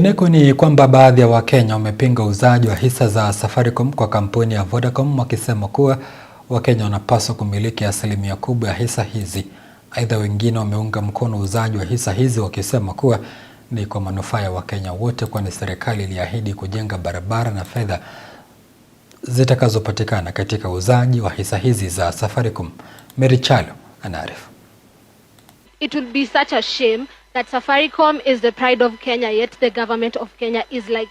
Kwingineko ni kwamba baadhi ya Wakenya wamepinga uuzaji wa hisa za Safaricom kwa kampuni ya Vodacom, wakisema kuwa Wakenya wanapaswa kumiliki asilimia kubwa ya hisa hizi. Aidha, wengine wameunga mkono uuzaji wa hisa hizi wakisema kuwa ni kwa manufaa ya Wakenya wote, kwani serikali iliahidi kujenga barabara na fedha zitakazopatikana katika uuzaji wa hisa hizi za Safaricom. Mary Chalo anaarifu. It will be such a shame that Safaricom is the pride of Kenya, yet the government of Kenya is like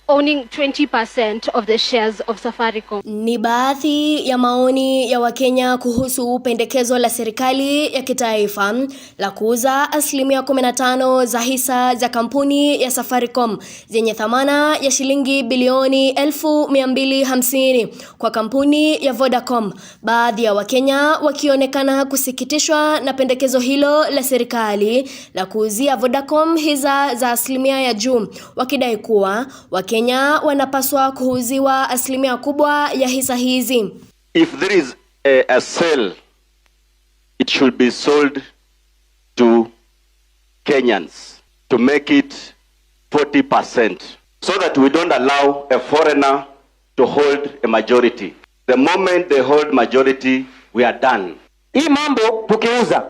owning 20% of the shares of Safaricom. Ni baadhi ya maoni ya Wakenya kuhusu pendekezo la serikali ya kitaifa la kuuza asilimia 15 za hisa za kampuni ya Safaricom zenye thamana ya shilingi bilioni 250 kwa kampuni ya Vodacom. Baadhi ya Wakenya wakionekana kusikitishwa na pendekezo hilo la serikali la kuuzia Vodacom hisa za asilimia ya juu, wakidai kuwa Wakenya wanapaswa kuuziwa asilimia kubwa ya hisa hizi. If there is a sale, it should be sold to Kenyans to make it 40%, so that we don't allow a foreigner to hold a majority. The moment they hold majority, we are done. Hii mambo tukiuza,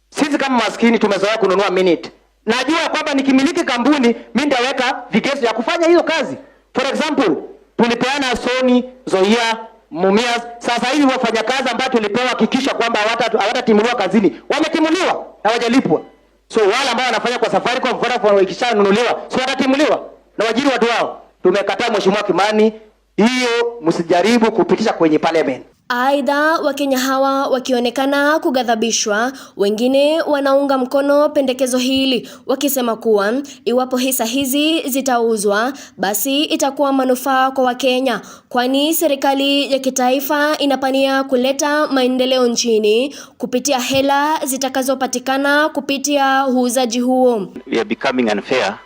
sisi kama maskini tumezoea kununua minute. Najua kwamba nikimiliki kampuni mimi nitaweka vigezo ya kufanya hiyo kazi. For example, tulipeana Sony, Zoya, Mumias. Sasa hivi wafanyakazi ambao tulipewa hakikisha kwamba hawatatimuliwa kazini. Wametimuliwa na hawajalipwa. So wale ambao wanafanya kwa Safaricom, Vodafone wakishanunuliwa, si watatimuliwa na wajiri watu wao. Tumekataa Mheshimiwa Kimani, hiyo msijaribu kupitisha kwenye parliament. Aidha, Wakenya hawa wakionekana kugadhabishwa, wengine wanaunga mkono pendekezo hili wakisema kuwa iwapo hisa hizi zitauzwa basi itakuwa manufaa kwa Wakenya, kwani serikali ya kitaifa inapania kuleta maendeleo nchini kupitia hela zitakazopatikana kupitia uuzaji huo. We are becoming unfair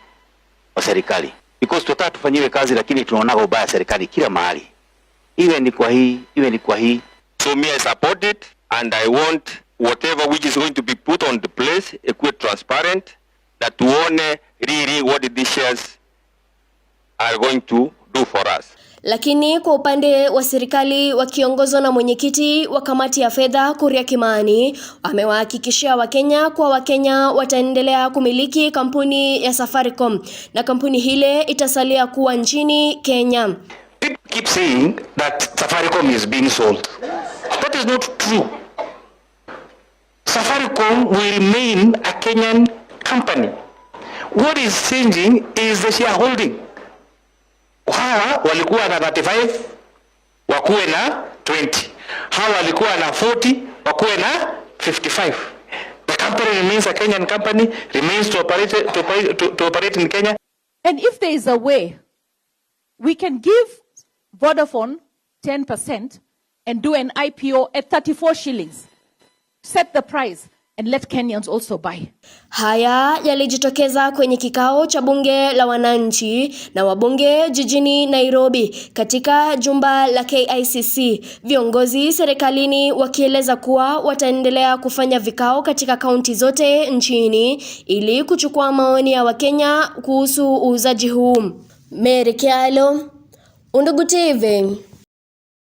kwa serikali because tunataka tufanyiwe kazi lakini tunaona ubaya serikali kila mahali. Iwe ni kwa hii, iwe ni kwa hii. So me, I support it, and I want whatever which is going to be put on the place, equate transparent, that tuone really what these shares are going to do for us. Lakini kwa upande wa serikali wakiongozwa na mwenyekiti wa kamati ya fedha Kuria Kimani, amewahakikishia Wakenya kwa Wakenya wataendelea kumiliki kampuni ya Safaricom na kampuni hile itasalia kuwa nchini Kenya. Keep saying that Safaricom is being sold. That is not true. Safaricom will remain a Kenyan company. What is changing is the shareholding. Hawa walikuwa na 35, wakuwe na 20. Hawa walikuwa na 40, wakuwe na 55. The company remains a Kenyan company, remains to operate in Kenya. And if there is a way, we can give Vodafone 10% and do an IPO at 34 shillings. Set the price and let Kenyans also buy. Haya yalijitokeza kwenye kikao cha bunge la wananchi na wabunge jijini Nairobi katika jumba la KICC. Viongozi serikalini wakieleza kuwa wataendelea kufanya vikao katika kaunti zote nchini ili kuchukua maoni ya Wakenya kuhusu uuzaji huu. Mary Chalo, Undugu TV.